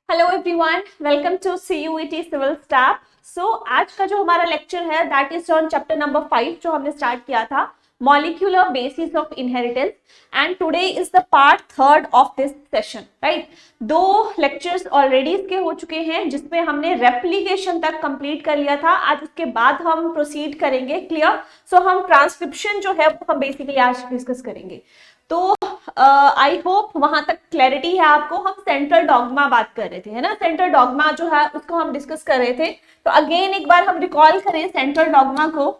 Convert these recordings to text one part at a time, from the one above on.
Hello everyone, welcome to CUET civil staff. So आज का जो हमारा लेक्चर है that is on chapter number 5 जो हमने स्टार्ट किया था, molecular basis of inheritance. And today is the part 3 of this session, right. 2 lectures already इसके हो चुके हैं जिसमें हमने रेप्लिकेशन तक कंप्लीट कर लिया था। आज उसके बाद हम प्रोसीड करेंगे, क्लियर। सो हम ट्रांसक्रिप्शन जो है वो हम बेसिकली आज डिस्कस करेंगे। तो आई होप वहां तक क्लैरिटी है आपको। हम सेंट्रल डॉग्मा बात कर रहे थे, है ना। सेंट्रल डॉग्मा जो है उसको हम डिस्कस कर रहे थे। तो अगेन एक बार हम रिकॉल करें सेंट्रल डॉग्मा को।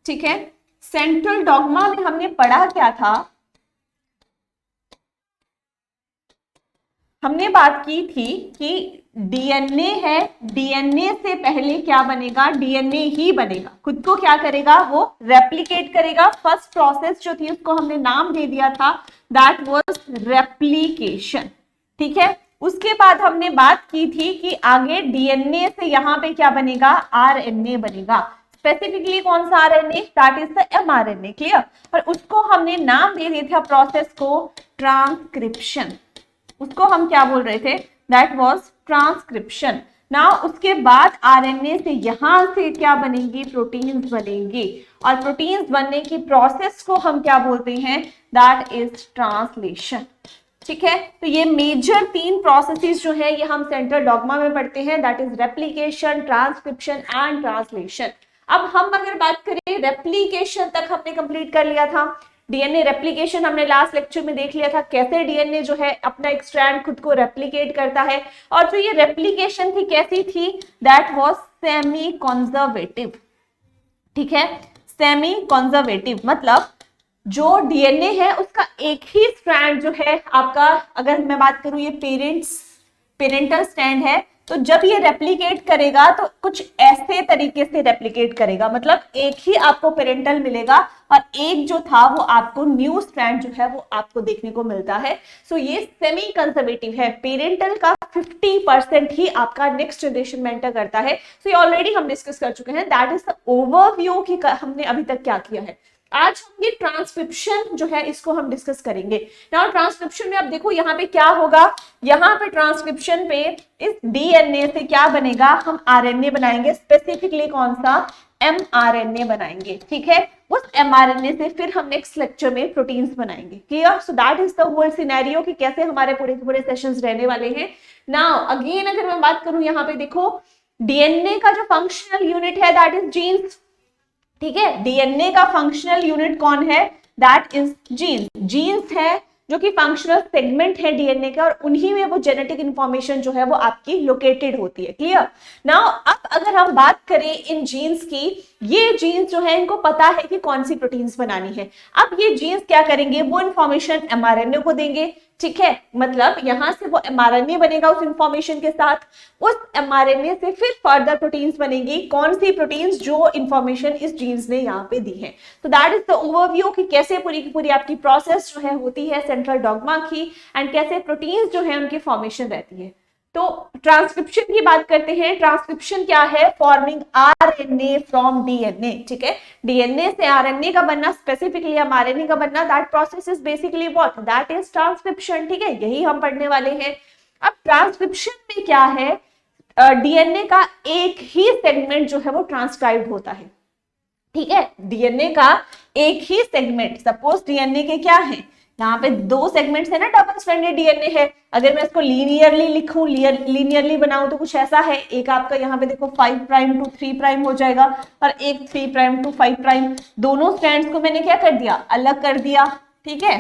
ठीक है, सेंट्रल डॉग्मा में हमने पढ़ा क्या था? हमने बात की थी कि डीएनए है, डीएनए से पहले क्या बनेगा? डीएनए ही बनेगा, खुद को क्या करेगा? वो रेप्लिकेट करेगा। फर्स्ट प्रोसेस जो थी उसको हमने नाम दे दिया था, दैट वाज रेप्लिकेशन। ठीक है, उसके बाद हमने बात की थी कि आगे डीएनए से यहाँ पे क्या बनेगा? आरएनए बनेगा। स्पेसिफिकली कौन सा RNA? That is the mRNA, clear. पर उसको हमने नाम दे दिया था प्रोसेस को ट्रांसक्रिप्शन। उसको हम क्या बोल रहे थे? That was transcription. नाउ उसके बाद आरएनए से यहां से क्या बनेंगी? प्रोटीन्स बनेंगे। और प्रोटीन्स बनने की प्रोसेस को हम क्या बोलते हैं? That is translation. ठीक है, तो ये मेजर 3 प्रोसेसेस जो है ये हम सेंट्रल डॉग्मा में पढ़ते हैं, that is replication, transcription and translation. अब हम अगर बात करें, रेप्लिकेशन तक हमने कंप्लीट कर लिया था। डीएनए रेप्लिकेशन हमने लास्ट लेक्चर में देख लिया था, कैसे डीएनए जो है अपना एक स्ट्रैंड खुद को रेप्लिकेट करता है। और जो ये रेप्लिकेशन थी कैसी थी? That was semi conservative. ठीक है, सेमी कंजर्वेटिव मतलब जो डीएनए है उसका एक ही स्ट्रैंड जो है आपका, अगर मैं बात करूं ये पेरेंटल स्ट्रैंड है, तो जब ये रेप्लिकेट करेगा तो कुछ ऐसे तरीके से रेप्लिकेट करेगा, मतलब एक ही आपको पेरेंटल मिलेगा और एक जो था वो आपको न्यू स्ट्रैंड जो है वो आपको देखने को मिलता है। सो ये सेमी कंजर्वेटिव है, पेरेंटल का 50% ही आपका नेक्स्ट जनरेशन में एंटर करता है। सो ये ऑलरेडी हम डिस्कस कर चुके हैं, दैट इज द ओवरव्यू कि हमने अभी तक क्या किया है। आज हम ये ट्रांसक्रिप्शन जो है इसको हम डिस्कस करेंगे। नाउ ट्रांसक्रिप्शन में अब देखो यहाँ पे क्या होगा, यहाँ पे ट्रांसक्रिप्शन पे इस डीएनए से क्या बनेगा? हम आरएनए बनाएंगे, स्पेसिफिकली कौन सा? एमआरएनए बनाएंगे। ठीक है, उस एमआरएनए से फिर हम नेक्स्ट लेक्चर में प्रोटीन्स बनाएंगे, clear. So that is the whole scenario कि कैसे हमारे पूरे के पूरे सेशंस रहने वाले हैं। नाउ अगेन अगर मैं बात करूं, यहाँ पे देखो डीएनए का जो फंक्शनल यूनिट है दैट इज जीन्स। ठीक है, डीएनए का फंक्शनल यूनिट कौन है? That is jeans. जीन्स है जो कि फंक्शनल सेगमेंट है डीएनए का, और उन्हीं में वो जेनेटिक इंफॉर्मेशन जो है वो आपकी लोकेटेड होती है, क्लियर। नाउ अब अगर हम बात करें इन जीन्स की, ये जीन्स जो है इनको पता है कि कौन सी प्रोटीन्स बनानी है। अब ये जीन्स क्या करेंगे? वो इंफॉर्मेशन एमआरएनए को देंगे। ठीक है, मतलब यहां से वो एमआरएनए बनेगा उस इंफॉर्मेशन के साथ, उस एमआरएनए से फिर फर्दर प्रोटीन्स बनेगी। कौन सी प्रोटीन्स? जो इंफॉर्मेशन इस जीन्स ने यहाँ पे दी है। तो दैट इज द ओवरव्यू कि कैसे पूरी की पूरी आपकी प्रोसेस जो है होती है सेंट्रल डॉग्मा की, एंड कैसे प्रोटीन्स जो है उनकी फॉर्मेशन रहती है। तो ट्रांसक्रिप्शन की बात करते हैं। ट्रांसक्रिप्शन क्या है? Forming RNA from DNA. ठीक है, डीएनए से आरएनए का बनना, स्पेसिफिकली एमआरएनए का बनना, that process is basically what? That is transcription. ठीक है, यही हम पढ़ने वाले हैं। अब ट्रांसक्रिप्शन में क्या है? डीएनए का एक ही सेगमेंट जो है वो ट्रांसक्राइब्ड होता है। ठीक है, डीएनए का एक ही सेगमेंट, सपोज डीएनए के क्या है, यहाँ पे 2 सेगमेंट्स है ना, डबल स्ट्रैंडेड डीएनए है। अगर मैं इसको लीनियरली लिखूं, लीनियरली बनाऊं तो कुछ ऐसा है, एक आपका यहाँ पे देखो 5 प्राइम टू 3 प्राइम हो जाएगा, और एक 3 प्राइम टू 5 प्राइम। दोनों स्ट्रैंड्स को मैंने क्या कर दिया? अलग कर दिया। ठीक है,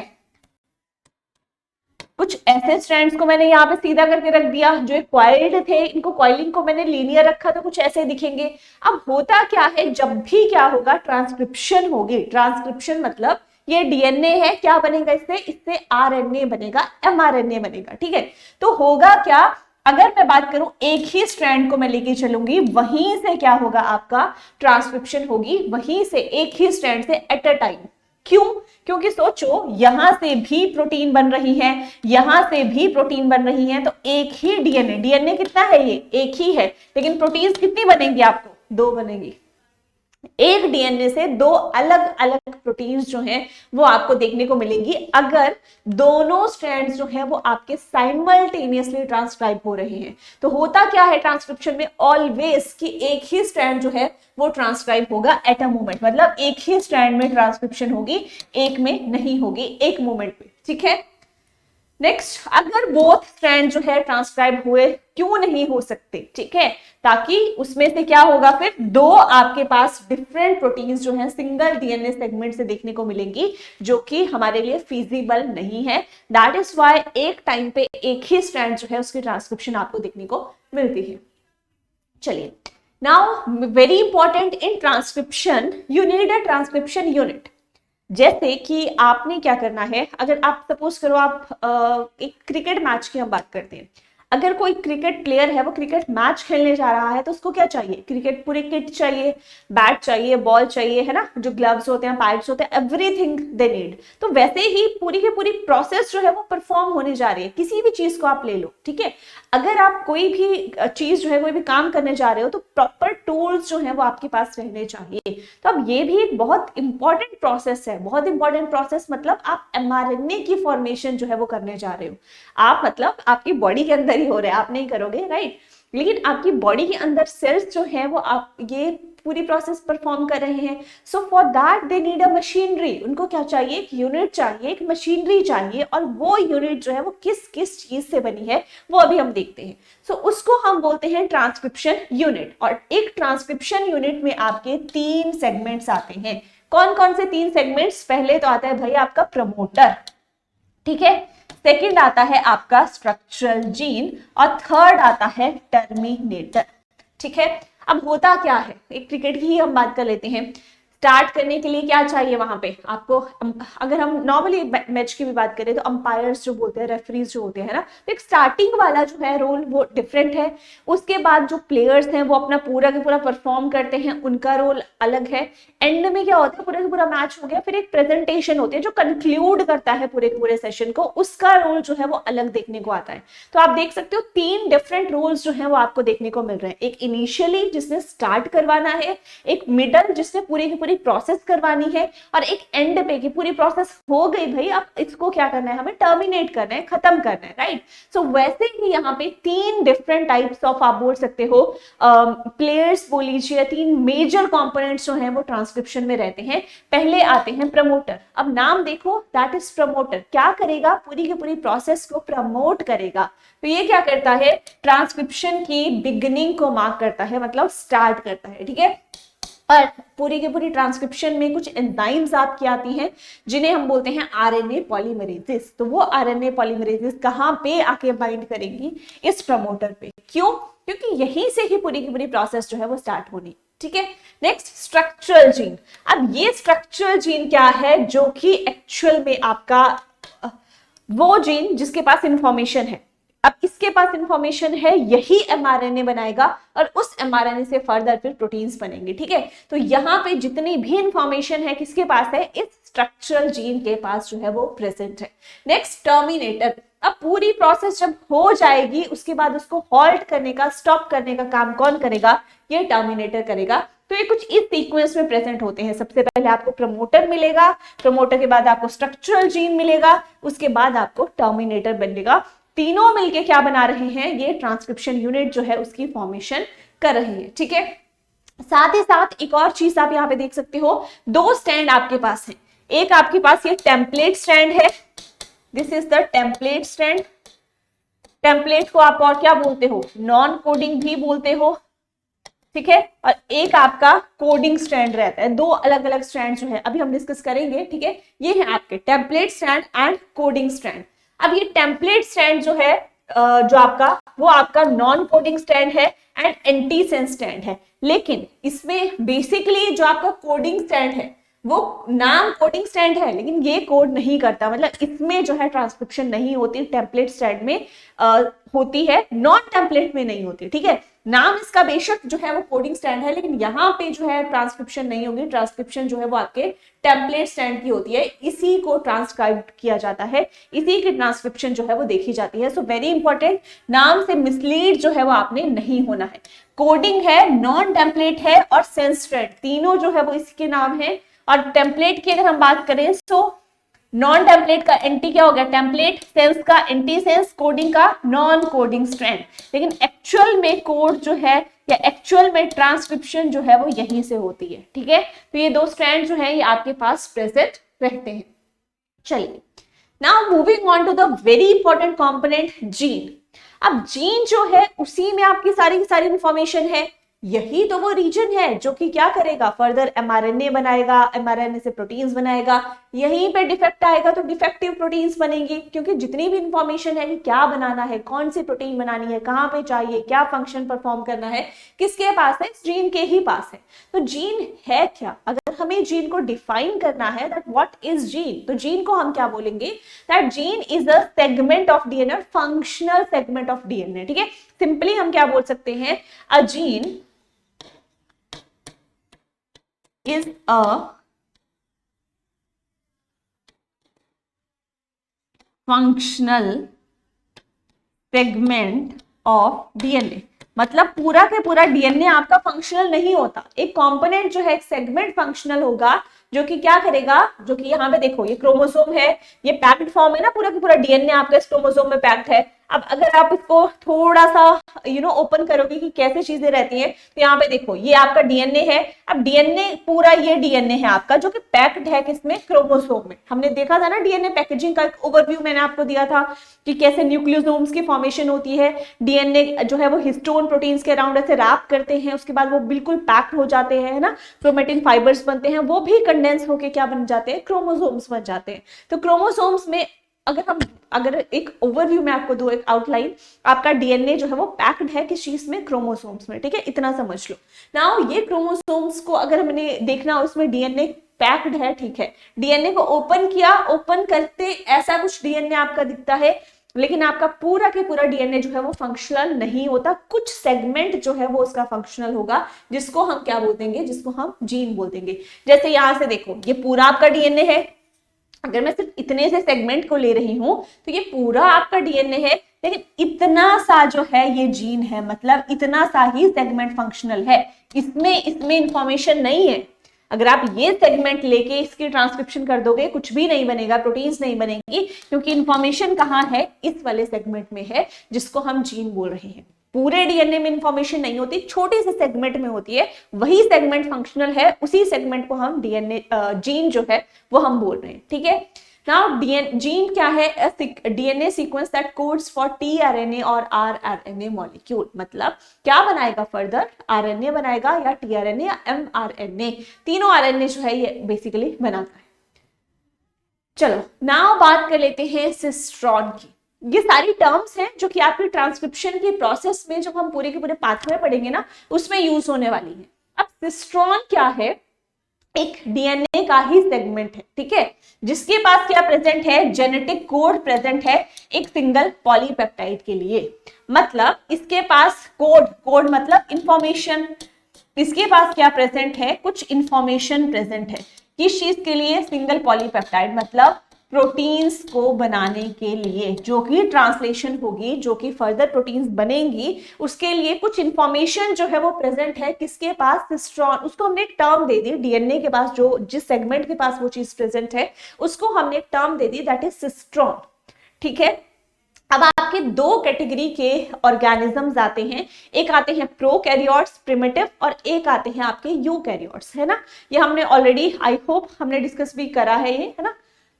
कुछ ऐसे स्ट्रैंड्स को मैंने यहाँ पे सीधा करके रख दिया, जो कॉइल्ड थे इनको, कॉइलिंग को मैंने लीनियर रखा तो कुछ ऐसे दिखेंगे। अब होता क्या है, जब भी क्या होगा? ट्रांसक्रिप्शन होगी। ट्रांसक्रिप्शन मतलब ये डीएनए है, क्या बनेगा इससे? इससे आरएनए बनेगा, एमआरएनए बनेगा। ठीक है, तो होगा क्या? अगर मैं बात करूं, एक ही स्ट्रैंड को मैं लेके चलूंगी, वहीं से क्या होगा? आपका ट्रांसक्रिप्शन होगी, वहीं से एक ही स्ट्रैंड से एट अ टाइम। क्यों? क्योंकि सोचो यहां से भी प्रोटीन बन रही है, यहां से भी प्रोटीन बन रही है, तो एक ही डीएनए, डीएनए कितना है? ये एक ही है, लेकिन प्रोटीन्स कितनी बनेंगी? आपको 2 बनेगी। एक डीएनए से दो अलग अलग प्रोटीन्स जो हैं वो आपको देखने को मिलेंगी अगर दोनों स्ट्रैंड्स जो हैं वो आपके साइमल्टेनियसली ट्रांसक्राइब हो रहे हैं। तो होता क्या है ट्रांसक्रिप्शन में ऑलवेज कि एक ही स्ट्रैंड जो है वो ट्रांसक्राइब होगा एट अ मोमेंट, मतलब एक ही स्ट्रैंड में ट्रांसक्रिप्शन होगी, एक में नहीं होगी, एक मोमेंट पे, ठीक है। नेक्स्ट, अगर बोथ स्ट्रैंड जो है ट्रांसक्राइब हुए क्यों नहीं हो सकते, ठीक है, ताकि उसमें से क्या होगा, फिर दो आपके पास डिफरेंट प्रोटीन्स जो है सिंगल डीएनए सेगमेंट से देखने को मिलेंगी, जो कि हमारे लिए फिजिबल नहीं है। दैट इज वाई एक टाइम पे एक ही स्ट्रैंड जो है उसकी ट्रांसक्रिप्शन आपको देखने को मिलती है। चलिए, now very important in transcription you need a transcription unit. जैसे कि आपने क्या करना है, अगर आप सपोज करो आप एक क्रिकेट मैच की हम बात करते हैं, अगर कोई क्रिकेट प्लेयर है वो क्रिकेट मैच खेलने जा रहा है तो उसको क्या चाहिए, क्रिकेट पूरी किट चाहिए, बैट चाहिए, बॉल चाहिए, है ना, जो ग्लव्स होते हैं, पैड्स होते हैं, एवरीथिंग दे नीड। तो वैसे ही पूरी की पूरी प्रोसेस जो है वो परफॉर्म होने जा रही है, किसी भी चीज को आप ले लो, ठीक है। अगर आप कोई भी चीज जो है कोई भी काम करने जा रहे हो तो प्रॉपर टूल्स जो है वो आपके पास रहने चाहिए। तो अब ये भी एक बहुत इंपॉर्टेंट प्रोसेस है, बहुत इंपॉर्टेंट प्रोसेस, मतलब आप एमआरएनए की फॉर्मेशन जो है वो करने जा रहे हो। आप मतलब आपकी बॉडी के अंदर ही हो रहा है, आप नहीं करोगे, राइट, लेकिन आपकी बॉडी के अंदर सेल्स जो है वो आप ये पूरी प्रोसेस परफॉर्म कर रहे हैं। So for that they need a machinery, उनको क्या चाहिए, एक यूनिट चाहिए, एक मशीनरी चाहिए, और वो यूनिट जो है वो किस किस चीज से बनी है वो अभी हम देखते हैं। सो उसको हम बोलते हैं ट्रांसक्रिप्शन यूनिट। और एक ट्रांसक्रिप्शन यूनिट में आपके 3 सेगमेंट्स आते हैं। कौन कौन से 3 सेगमेंट्स? पहले तो आता है भाई आपका प्रमोटर, ठीक है, सेकंड आता है आपका स्ट्रक्चरल जीन, और थर्ड आता है टर्मिनेटर, ठीक है। अब होता क्या है, एक क्रिकेट की ही हम बात कर लेते हैं। स्टार्ट करने के लिए क्या चाहिए वहां पे आपको, अगर हम नॉर्मली मैच की भी बात करें तो अंपायर्स जो बोलते हैं, रेफरीज जो होते हैं ना, तो एक स्टार्टिंग वाला जो है रोल वो डिफरेंट है। उसके बाद जो प्लेयर्स हैं वो अपना पूरा का पूरा परफॉर्म करते हैं, उनका रोल अलग है। एंड में क्या होता है, पूरा का पूरा मैच हो गया, फिर एक प्रेजेंटेशन होती है जो कंक्लूड करता है पूरे के पूरे सेशन को, उसका रोल जो है वो अलग देखने को आता है। तो आप देख सकते हो 3 डिफरेंट रोल्स जो है वो आपको देखने को मिल रहे हैं। एक इनिशियली जिसने स्टार्ट करवाना है, एक मिडल जिसने पूरी की पूरी प्रोसेस करवानी है, और एक एंड पे की पूरी प्रोसेस हो गई भाई, अब इसको क्या करना है, हमें टर्मिनेट करना है, खत्म करना है, राइट। सो वैसे ही यहाँ पे 3 डिफरेंट टाइप्स ऑफ, आप बोल सकते हो प्लेयर्स बोल लीजिए, 3 मेजर कंपोनेंट्स जो हैं वो ट्रांसक्रिप्शन में रहते हैं। पहले आते हैं प्रमोटर। अब नाम देखो, दैट इज प्रमोटर, क्या करेगा, पूरी की पूरी प्रोसेस को प्रमोट करेगा। तो ये क्या करता है, ट्रांसक्रिप्शन की बिगिनिंग को मार्क करता है, मतलब स्टार्ट करता है, ठीक है। और पूरी की पूरी ट्रांसक्रिप्शन में कुछ एंजाइम्स आपकी आती हैं जिन्हें हम बोलते हैं आरएनए पॉलीमरेजेस। तो वो आरएनए पॉलीमरेजेस कहाँ पे आके बाइंड करेंगी, इस प्रमोटर पे। क्यों? क्योंकि यहीं से ही पूरी की पूरी प्रोसेस जो है वो स्टार्ट होनी, ठीक है। Next, structural gene. अब ये स्ट्रक्चरल जीन क्या है, जो कि एक्चुअल में आपका वो जीन जिसके पास इंफॉर्मेशन है। अब इसके पास इंफॉर्मेशन है, यही एमआरएनए बनाएगा, और उस एमआरएनए से फर्दर फिर प्रोटीन्स बनेंगे, ठीक है। तो यहाँ पे जितनी भी इंफॉर्मेशन है किसके पास है, इस स्ट्रक्चरल जीन के पास जो है वो प्रेजेंट है। Next, terminator. अब पूरी प्रोसेस जब हो जाएगी उसके बाद उसको हॉल्ट करने का, स्टॉप करने का काम कौन करेगा, ये टर्मिनेटर करेगा। तो ये कुछ इस सीक्वेंस में प्रेजेंट होते हैं। सबसे पहले आपको प्रमोटर मिलेगा, प्रमोटर के बाद आपको स्ट्रक्चरल जीन मिलेगा, उसके बाद आपको टर्मिनेटर बनेगा। तीनों मिलके क्या बना रहे हैं, ये ट्रांसक्रिप्शन यूनिट जो है उसकी फॉर्मेशन कर रहे हैं, ठीक है। साथ ही साथ एक और चीज आप यहाँ पे देख सकते हो, 2 स्टैंड आपके पास है। एक आपके पास ये टेम्पलेट स्टैंड है, this is the template stand. Template को आप और क्या बोलते हो, नॉन कोडिंग भी बोलते हो, ठीक है। और एक आपका कोडिंग स्टैंड रहता है। 2 अलग अलग स्टैंड जो है अभी हम डिस्कस करेंगे, ठीक है। ये है आपके template stand and coding stand. अब ये टेम्पलेट स्टैंड जो है जो आपका, वो आपका नॉन कोडिंग स्टैंड है एंड एंटी सेंस स्टैंड है। लेकिन इसमें बेसिकली जो आपका कोडिंग स्टैंड है वो नाम कोडिंग स्टैंड है, लेकिन ये कोड नहीं करता, मतलब इसमें जो है ट्रांसक्रिप्शन नहीं होती। टेम्पलेट स्टैंड में होती है, नॉन टेम्पलेट में नहीं होती, ठीक है। नाम इसका बेशक जो है वो कोडिंग स्टैंड है, लेकिन यहाँ पे जो है ट्रांसक्रिप्शन नहीं होगी। ट्रांसक्रिप्शन जो है वो आपके टेम्पलेट स्टैंड की होती है, इसी को ट्रांसक्राइब किया जाता है, इसी की ट्रांसक्रिप्शन जो है वो देखी जाती है। सो वेरी इंपॉर्टेंट, नाम से मिसलीड जो है वो आपने नहीं होना है। कोडिंग है, नॉन टेम्पलेट है और सेंस ट्रेंड, तीनों जो है वो इसके नाम है। और टेम्पलेट की अगर हम बात करें तो नॉन टेम्पलेट का एंटी क्या हो गया टेम्पलेट, सेंस का एंटी सेंस, कोडिंग का नॉन कोडिंग स्ट्रैंड। लेकिन एक्चुअल में कोड जो है या एक्चुअल में ट्रांसक्रिप्शन जो है वो यहीं से होती है। ठीक है, तो ये दो स्ट्रैंड जो है ये आपके पास प्रेजेंट रहते हैं। चलिए, now moving on to the very important component gene. अब जीन जो है उसी में आपकी सारी की सारी इंफॉर्मेशन है, यही तो वो रीजन है जो कि क्या करेगा, फर्दर एमआरएनए बनाएगा, एमआरएनए से प्रोटीन्स बनाएगा, यहीं पे डिफेक्ट आएगा तो डिफेक्टिव प्रोटीन्स बनेंगी। क्योंकि जितनी भी इंफॉर्मेशन है कि क्या बनाना है, कौन सी प्रोटीन बनानी है, कहाँ पे चाहिए, क्या फंक्शन परफॉर्म करना है, किसके पास है, जीन के ही पास है। तो जीन है क्या, अगर हमें जीन को डिफाइन करना है दैट व्हाट इज जीन, तो जीन को हम क्या बोलेंगे, that gene is a segment of DNA, functional segment of DNA. ठीक है, सिंपली हम क्या बोल सकते हैं, a gene is a functional segment of DNA। मतलब पूरा के पूरा डीएनए आपका फंक्शनल नहीं होता, एक कंपोनेंट जो है एक सेगमेंट फंक्शनल होगा, जो कि क्या करेगा, जो कि यहाँ पे देखो ये क्रोमोसोम है, ये पैक्ड फॉर्म है ना, पूरा का पूरा डीएनए आपका इस क्रोमोसोम में पैक्ड है। अब अगर आप इसको थोड़ा सा ओपन करोगे कि कैसे चीजें रहती हैं, तो यहाँ पे देखो ये आपका डीएनए है। अब डीएनए पूरा ये डीएनए है आपका जो कि पैक्ड है किसमें, क्रोमोसोम में। हमने देखा था ना डीएनए पैकेजिंग का एक ओवरव्यू मैंने आपको दिया था कि कैसे न्यूक्लियोसोम्स की फॉर्मेशन होती है, डीएनए जो है वो हिस्टोन प्रोटीन्स के अराउंड ऐसे रैप करते हैं, उसके बाद वो बिल्कुल पैक्ड हो जाते हैं, है ना, क्रोमेटिन फाइबर्स बनते हैं, वो भी कंडेंस होके क्या बन जाते हैं, क्रोमोसोम्स बन जाते हैं। तो क्रोमोसोम्स में अगर एक ओवरव्यू में आपको दो, एक आउटलाइन, आपका डीएनए जो है वो पैक्ड है किस चीज में, क्रोमोसोम्स में। ठीक है, इतना समझ लो। नाउ ये क्रोमोसोम्स को अगर हमने देखना उसमें डीएनए पैक्ड है, ठीक है, डीएनए को ओपन किया, ओपन करते ऐसा कुछ डीएनए आपका दिखता है, लेकिन आपका पूरा के पूरा डीएनए जो है वो फंक्शनल नहीं होता, कुछ सेगमेंट जो है वो उसका फंक्शनल होगा, जिसको हम क्या बोल देंगे, जिसको हम जीन बोल देंगे। जैसे यहां से देखो ये पूरा आपका डीएनए है, अगर मैं सिर्फ इतने से सेगमेंट को ले रही हूं तो ये पूरा आपका डीएनए है, लेकिन इतना सा जो है ये जीन है, मतलब इतना सा ही सेगमेंट फंक्शनल है, इसमें इंफॉर्मेशन नहीं है। अगर आप ये सेगमेंट लेके इसकी ट्रांसक्रिप्शन कर दोगे, कुछ भी नहीं बनेगा, प्रोटीन्स नहीं बनेंगी, क्योंकि इंफॉर्मेशन कहाँ है, इस वाले सेगमेंट में है, जिसको हम जीन बोल रहे हैं। पूरे डीएनए में इंफॉर्मेशन नहीं होती, छोटे से सेगमेंट में होती है, वही सेगमेंट फंक्शनल है, उसी सेगमेंट को हम डीएनए जीन जो है वो हम बोल रहे हैं। ठीक है, नाउ जीन क्या है, DNA sequence that codes for tRNA और आरआरएनए मॉलिक्यूल। मतलब क्या बनाएगा, फर्दर आरएनए बनाएगा या टीआरएनए या एमआरएनए, तीनों आरएनए जो है ये बेसिकली बनाता है। चलो नाउ बात कर लेते हैं सिस्ट्रॉन की। ये सारी टर्म्स हैं जो कि आपकी ट्रांसक्रिप्शन की प्रोसेस में जब हम पूरे के पूरे पाथवे पढ़ेंगे ना, उसमें यूज होने वाली है। अब सिस्ट्रॉन क्या है, एक डीएनए का ही सेगमेंट है, ठीक है, जिसके पास क्या प्रेजेंट है, जेनेटिक कोड प्रेजेंट है एक सिंगल पॉलीपेप्टाइड के लिए। मतलब इसके पास कोड मतलब इंफॉर्मेशन, इसके पास क्या प्रेजेंट है, कुछ इंफॉर्मेशन प्रेजेंट है, किस चीज के लिए, सिंगल पॉलीपेप्टाइड, मतलब प्रोटीन्स को बनाने के लिए, जो कि ट्रांसलेशन होगी, जो कि फर्दर प्रोटीन्स बनेंगी, उसके लिए कुछ इंफॉर्मेशन जो है वो प्रेजेंट है किसके पास, सिस्ट्रॉन। उसको हमने एक टर्म दे दी, डीएनए के पास जो जिस सेगमेंट के पास वो चीज प्रेजेंट है उसको हमने एक term they the, that is cistron. ठीक है, अब आपके दो कैटेगरी के ऑर्गेनिजम्स आते हैं, एक आते हैं प्रोकैरियोट्स प्रिमिटिव, और एक आते हैं आपके यूकैरियोट्स, है ना। ये हमने ऑलरेडी आई होप हमने डिस्कस भी करा है ये, है ना।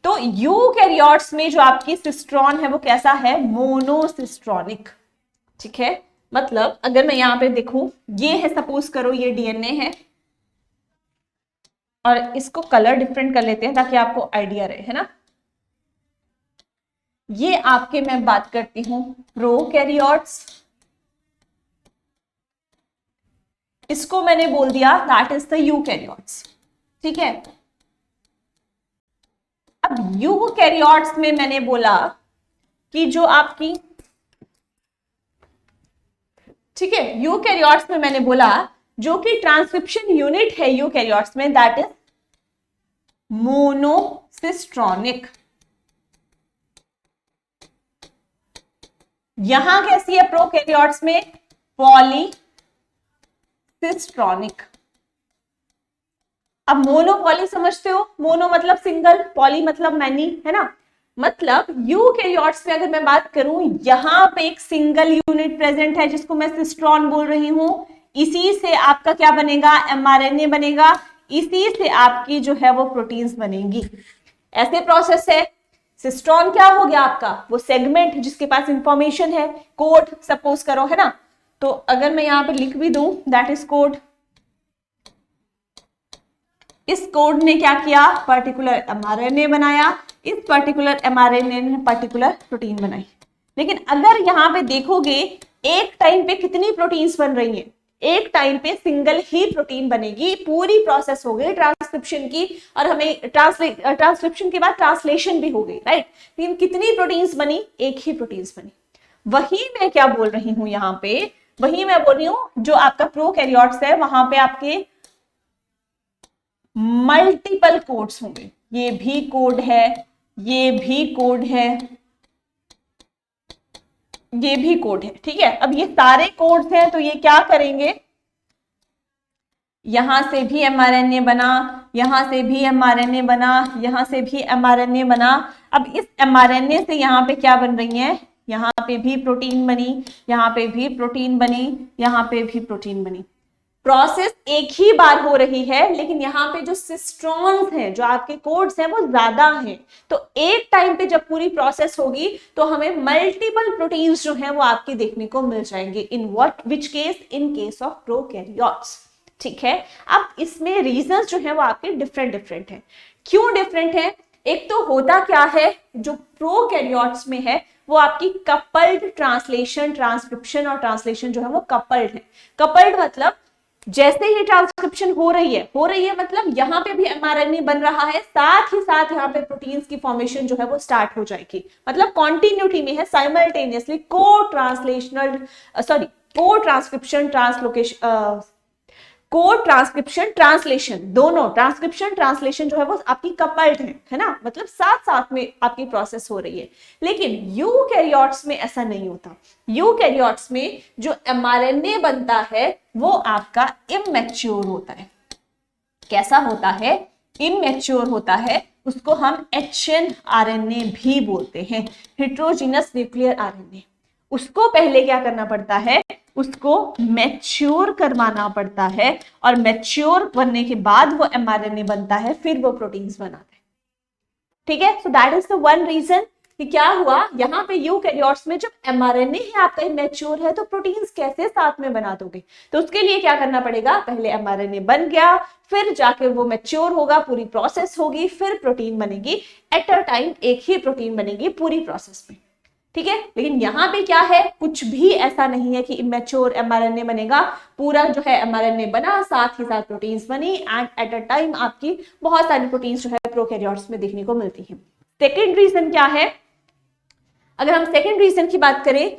तो यूकैरियोट्स में जो आपकी सिस्ट्रॉन है वो कैसा है, मोनोसिस्ट्रॉनिक। ठीक है, मतलब अगर मैं यहाँ पे देखूं, ये है, सपोज करो ये डीएनए है, और इसको कलर डिफरेंट कर लेते हैं ताकि आपको आइडिया रहे, है ना। ये आपके मैं बात करती हूं प्रोकैरियोट्स, इसको मैंने बोल दिया दैट इज द यूकैरियोट्स। ठीक है, अब यूकैरियोट्स में मैंने बोला कि जो आपकी ठीक है, यूकैरियोट्स में मैंने बोला जो कि ट्रांसक्रिप्शन यूनिट है यूकैरियोट्स में, दैट इज मोनोसिस्ट्रॉनिक। यहां कैसी है प्रोकैरियोट्स में? पॉलीसिस्ट्रॉनिक। अब मोनो पॉली समझते हो, मोनो मतलब सिंगल, पॉली मतलब मैनी, है ना। मतलब यूकैरियोट्स में अगर मैं बात करूं, यहां पे एक सिंगल यूनिट प्रेजेंट है जिसको मैं सिस्ट्रॉन बोल रही हूं, इसी से आपका क्या बनेगा? एमआरएनए बनेगा, इसी से आपकी जो है वो प्रोटीन्स बनेंगी। ऐसे प्रोसेस है। सिस्ट्रॉन क्या हो गया आपका? वो सेगमेंट जिसके पास इंफॉर्मेशन है, कोड सपोज करो, है ना। तो अगर मैं यहां पे लिख भी दूं दैट इज कोड, इस कोड ने क्या किया? पर्टिकुलर एमआरएनए बनाया, इस पर्टिकुलर एमआरएनए ने पर्टिकुलर प्रोटीन बनाई। लेकिन अगर यहाँ पे देखोगे, एक टाइम पे कितनी प्रोटीन्स बन रही हैं? एक टाइम पे सिंगल ही प्रोटीन बनेगी। पूरी प्रोसेस हो गई ट्रांसक्रिप्शन की, और हमें ट्रांसक्रिप्शन के बाद ट्रांसलेशन भी हो गई, राइट। लेकिन कितनी प्रोटीन्स बनी? एक ही प्रोटीन्स बनी। वही मैं क्या बोल रही हूं यहाँ पे? वही मैं बोल रही हूँ जो आपका प्रोकैरियोट्स है वहां पे आपके मल्टीपल कोड्स होंगे। ये भी कोड है, ये भी कोड है, ये भी कोड है, ठीक है। अब ये सारे कोड्स हैं तो ये क्या करेंगे? यहां से भी एमआरएनए बना, यहां से भी एमआरएनए बना, यहां से भी एमआरएनए बना। अब इस एमआरएनए से यहां पे क्या बन रही है? यहां पे भी प्रोटीन बनी, यहां पे भी प्रोटीन बनी, यहां पे भी प्रोटीन बनी। प्रोसेस एक ही बार हो रही है, लेकिन यहाँ पे जो सिस्ट्रॉन्स हैं, जो आपके कोड्स हैं, वो ज्यादा हैं। तो एक टाइम पे जब पूरी प्रोसेस होगी तो हमें मल्टीपल प्रोटीन्स जो हैं वो आपके देखने को मिल जाएंगे। In what which case? In case of prokaryotes, ठीक है। अब इसमें रीजंस जो है वो आपके डिफरेंट डिफरेंट हैं। क्यों डिफरेंट है? एक तो होता क्या है, जो प्रोकैरियोट्स में है वो आपकी कपल्ड ट्रांसलेशन, ट्रांसक्रिप्शन और ट्रांसलेशन जो है वो कपल्ड है। कपल्ड मतलब जैसे ही ट्रांसक्रिप्शन हो रही है मतलब यहाँ पे भी एमआरएनए बन रहा है, साथ ही साथ यहाँ पे प्रोटीन्स की फॉर्मेशन जो है वो स्टार्ट हो जाएगी। मतलब कॉन्टिन्यूटी में है, साइमल्टेनियसली को ट्रांसक्रिप्शन, ट्रांसलोकेशन, को ट्रांसक्रिप्शन, ट्रांसलेशन, दोनों ट्रांसक्रिप्शन ट्रांसलेशन जो है वो आपकी कपल्ड है ना। मतलब साथ साथ में आपकी प्रोसेस हो रही है। लेकिन यूकैरियोट्स में ऐसा नहीं होता। यूकैरियोट्स में जो एमआरएनए बनता है वो आपका इमैच्योर होता है। कैसा होता है? इमैच्योर होता है। उसको हम एचएनआरएनए भी बोलते हैं, हेटेरोजेनस न्यूक्लियर आरएनए। उसको पहले क्या करना पड़ता है? उसको मैच्योर करवाना पड़ता है, और मैच्योर बनने के बाद वो एमआरएनए बनता है, फिर वो प्रोटीन्स बनाते हैं, ठीक है। So that is the one reason कि क्या हुआ यहाँ पे यूकैरियोट्स में जब एमआरएनए है आपका इमैच्योर है तो प्रोटीन्स कैसे साथ में बना दोगे? तो उसके लिए क्या करना पड़ेगा? पहले एमआरएनए बन गया, फिर जाके वो मैच्योर होगा, पूरी प्रोसेस होगी, फिर प्रोटीन बनेगी। एट अ टाइम एक ही प्रोटीन बनेगी पूरी प्रोसेस में, ठीक है। लेकिन यहाँ पे क्या है? कुछ भी ऐसा नहीं है कि इमैच्योर एमआरएनए बनेगा। पूरा जो है एमआरएनए बना, साथ ही साथ प्रोटीन्स बनी, एंड एट अ टाइम आपकी बहुत सारी प्रोटीन्स जो है प्रोकैरियोट्स में देखने को मिलती है। सेकेंड रीजन क्या है? अगर हम सेकेंड रीजन की बात करें,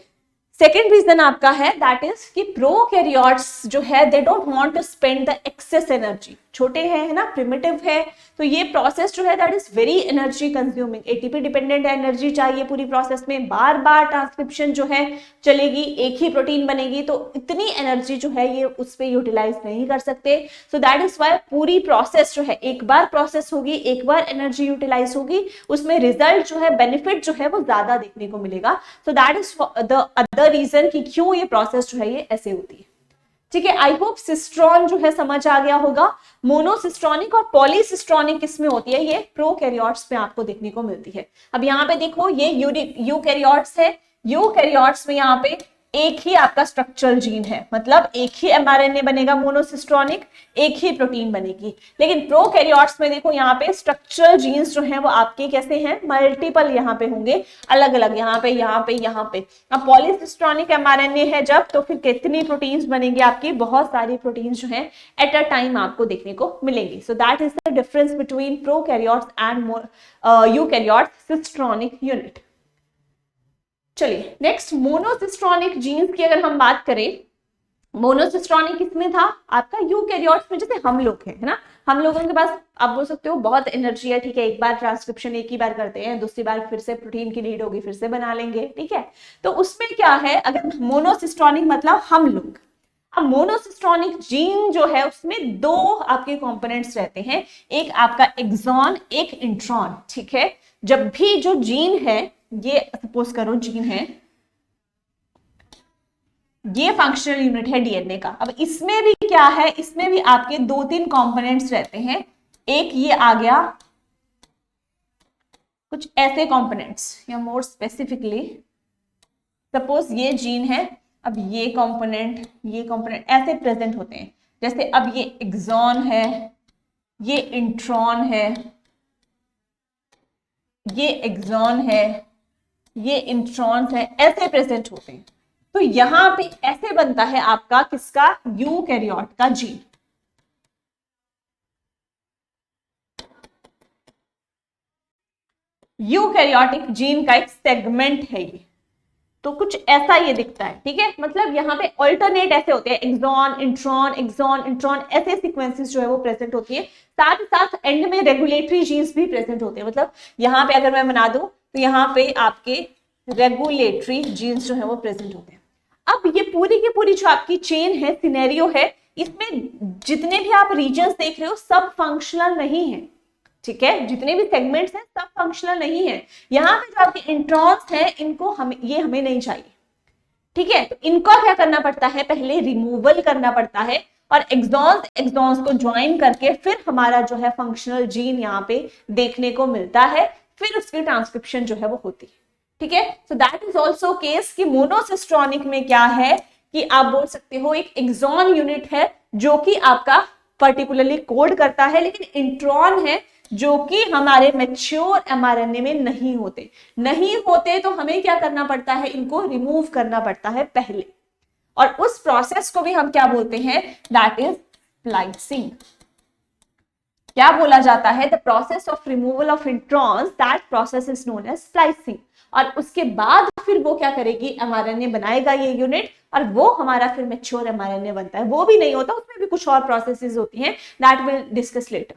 सेकेंड रीजन आपका है दैट इज कि प्रोकैरियोट्स जो है they don't want to spend the excess energy. छोटे हैं, है ना, प्रिमिटिव है, तो ये प्रोसेस जो है that is very energy consuming. ATP dependent energy चाहिए पूरी प्रोसेस में। बार बार ट्रांसक्रिप्शन जो है चलेगी, एक ही प्रोटीन बनेगी, तो इतनी एनर्जी जो है ये उस पर यूटिलाइज नहीं कर सकते। सो दैट इज वाई पूरी प्रोसेस जो है एक बार प्रोसेस होगी, एक बार एनर्जी यूटिलाइज होगी, उसमें रिजल्ट जो है, बेनिफिट जो है वो ज्यादा देखने को मिलेगा। So that is the other reason कि क्यों ये प्रोसेस जो है ये ऐसे होती है, ठीक है। आई होप सिस्ट्रॉन जो है समझ आ गया होगा। मोनोसिस्ट्रॉनिक और पॉलीसिस्ट्रॉनिक किसमें होती है? ये प्रोकैरियोट्स में आपको देखने को मिलती है। अब यहाँ पे देखो, ये यूकैरियोट्स है। यूकैरियोट्स में यहाँ पे एक ही आपका स्ट्रक्चरल जीन है, मतलब एक ही एमआरएनए बनेगा मोनोसिस्ट्रॉनिक, एक ही प्रोटीन बनेगी। लेकिन प्रोकैरियोट्स में देखो यहाँ पे स्ट्रक्चरल जीन्स जो हैं वो आपके कैसे हैं? मल्टीपल यहाँ पे होंगे, अलग अलग, यहाँ पे यहाँ पे यहाँ पे। अब पॉलीसिस्ट्रॉनिक एमआरएनए है जब, तो फिर कितनी प्रोटीन्स बनेगी आपकी? बहुत सारी प्रोटीन्स जो है एट अ टाइम आपको देखने को मिलेंगी। So that is the difference between prokaryotes and eukaryotes cistronic unit. चलिए नेक्स्ट, मोनोसिस्ट्रॉनिक जीन्स की अगर हम बात करें मोनोसिस्टोनिक किसमें था आपका यूकैरियोट्स में, जैसे हम लोग हैं, है ना, हम लोगों के पास आप बोल सकते हो बहुत एनर्जी है, ठीक है, एक बार ट्रांसक्रिप्शन एक ही बार करते हैं, दूसरी बार फिर से प्रोटीन की नीड होगी, फिर से बना लेंगे, ठीक है। तो उसमें क्या है, अगर मोनोसिस्टोनिक मतलब हम लोग, अब मोनोसिस्टोनिक जीन जो है उसमें दो आपके कंपोनेंट्स रहते हैं, एक आपका एक्सॉन, एक इंट्रॉन, ठीक है। जब भी जो जीन है, ये सपोज करो जीन है, ये फंक्शनल यूनिट है डीएनए का। अब इसमें भी क्या है, इसमें भी आपके दो तीन कंपोनेंट्स रहते हैं, एक ये आ गया कुछ ऐसे कंपोनेंट्स, या मोर स्पेसिफिकली सपोज ये जीन है, अब ये कंपोनेंट ऐसे प्रेजेंट होते हैं, जैसे अब ये एक्सॉन है, ये इंट्रॉन है, ये एक्सॉन है, ये इंट्रॉन्स है, ऐसे प्रेजेंट होते हैं। तो यहां पे ऐसे बनता है आपका किसका, यूकैरियोट का जीन। यूकैरियोटिक जीन का एक सेगमेंट है ये, तो कुछ ऐसा ये दिखता है, ठीक है। मतलब यहाँ पे ऑल्टरनेट ऐसे होते हैं, एक्सॉन इंट्रॉन, एक्सॉन इंट्रॉन, ऐसे सीक्वेंसेस जो है वो प्रेजेंट होती है। साथ ही साथ एंड में रेगुलेटरी जीन्स भी प्रेजेंट होते हैं, मतलब यहाँ पे अगर मैं बना दूं तो यहाँ पे आपके रेगुलेटरी जीन्स जो है वो प्रेजेंट होते हैं। अब ये पूरी की पूरी जो आपकी चेन है, सिनेरियो है, इसमें जितने भी आप रीजन्स देख रहे हो सब फंक्शनल नहीं है, ठीक है, जितने भी सेगमेंट्स हैं सब फंक्शनल नहीं है। यहाँ पे जो आपके इंट्रॉन्स हैं, इनको हमें नहीं चाहिए, ठीक है। तो इनको क्या करना पड़ता है, पहले रिमूवल करना पड़ता है, और एक्सॉन्स को ज्वाइन करके फिर हमारा जो है फंक्शनल जीन यहाँ पे देखने को मिलता है, फिर उसकी ट्रांसक्रिप्शन जो है वो होती है, ठीक है। So that is also case कि मोनोसिस्टोनिक में क्या है कि आप बोल सकते हो एक एक्सॉन यूनिट है जो कि आपका पर्टिकुलरली कोड करता है, लेकिन इंट्रॉन है जो कि हमारे मैच्योर एमआरएनए में नहीं होते तो हमें क्या करना पड़ता है, इनको रिमूव करना पड़ता है पहले, और उस प्रोसेस को भी हम क्या बोलते हैं, दैट इज स्प्लाइसिंग। क्या बोला जाता है, the process of removal of introns, that process is known as splicing. और उसके बाद फिर वो क्या करेगी, एमआरएनए बनाएगा ये यूनिट, और वो हमारा फिर मैच्योर एमआरएनए बनता है। वो भी नहीं होता, उसमें भी कुछ और प्रोसेसेस होती हैं, that will discuss later,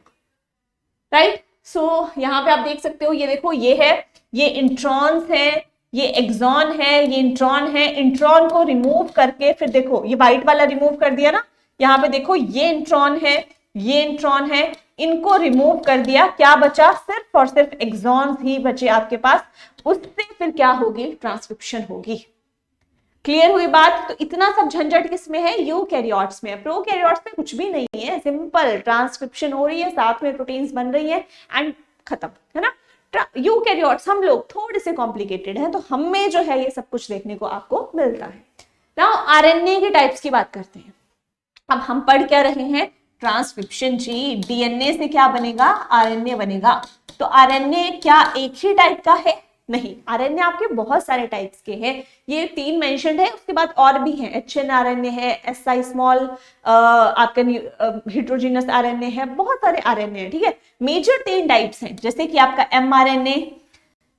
right. So यहाँ पे आप देख सकते हो, ये देखो ये है, ये इंट्रॉन्स है, ये एक्सॉन है, ये इंट्रॉन है। इंट्रॉन को रिमूव करके फिर देखो ये व्हाइट वाला रिमूव कर दिया ना, यहाँ पे देखो ये इंट्रॉन है, ये इंट्रॉन है, इनको रिमूव कर दिया, क्या बचा, सिर्फ और सिर्फ एक्सॉन्स ही बचे आपके पास। उससे फिर क्या होगी, ट्रांसक्रिप्शन होगी। क्लियर हुई बात। तो इतना सब झंझट किसमें है, यूकैरियोट्स में। प्रोकैरियोट्स में कुछ भी नहीं है, सिंपल ट्रांसक्रिप्शन हो रही है, साथ में प्रोटीन्स बन रही है एंड खत्म, है ना। यूकैरियोट्स हम लोग थोड़े से कॉम्प्लिकेटेड हैं, तो हम में जो है ये सब कुछ देखने को आपको मिलता है। नाउ आरएनए के टाइप्स की बात करते हैं। अब हम पढ़ क्या रहे हैं, ट्रांसक्रिप्शन जी, डीएनए से क्या बनेगा, आरएनए बनेगा। तो आरएनए क्या एक ही टाइप का है, नहीं, आरएनए आपके बहुत सारे टाइप्स के हैं, ये 3 मेंशन्ड है, उसके बाद और भी हैं, एचएनआरएनए है, एसआई स्मॉल आपका हेटेरोजेनस आरएनए है, बहुत सारे आरएनए हैं, ठीक है। मेजर 3 टाइप्स हैं, जैसे कि आपका एमआरएनए,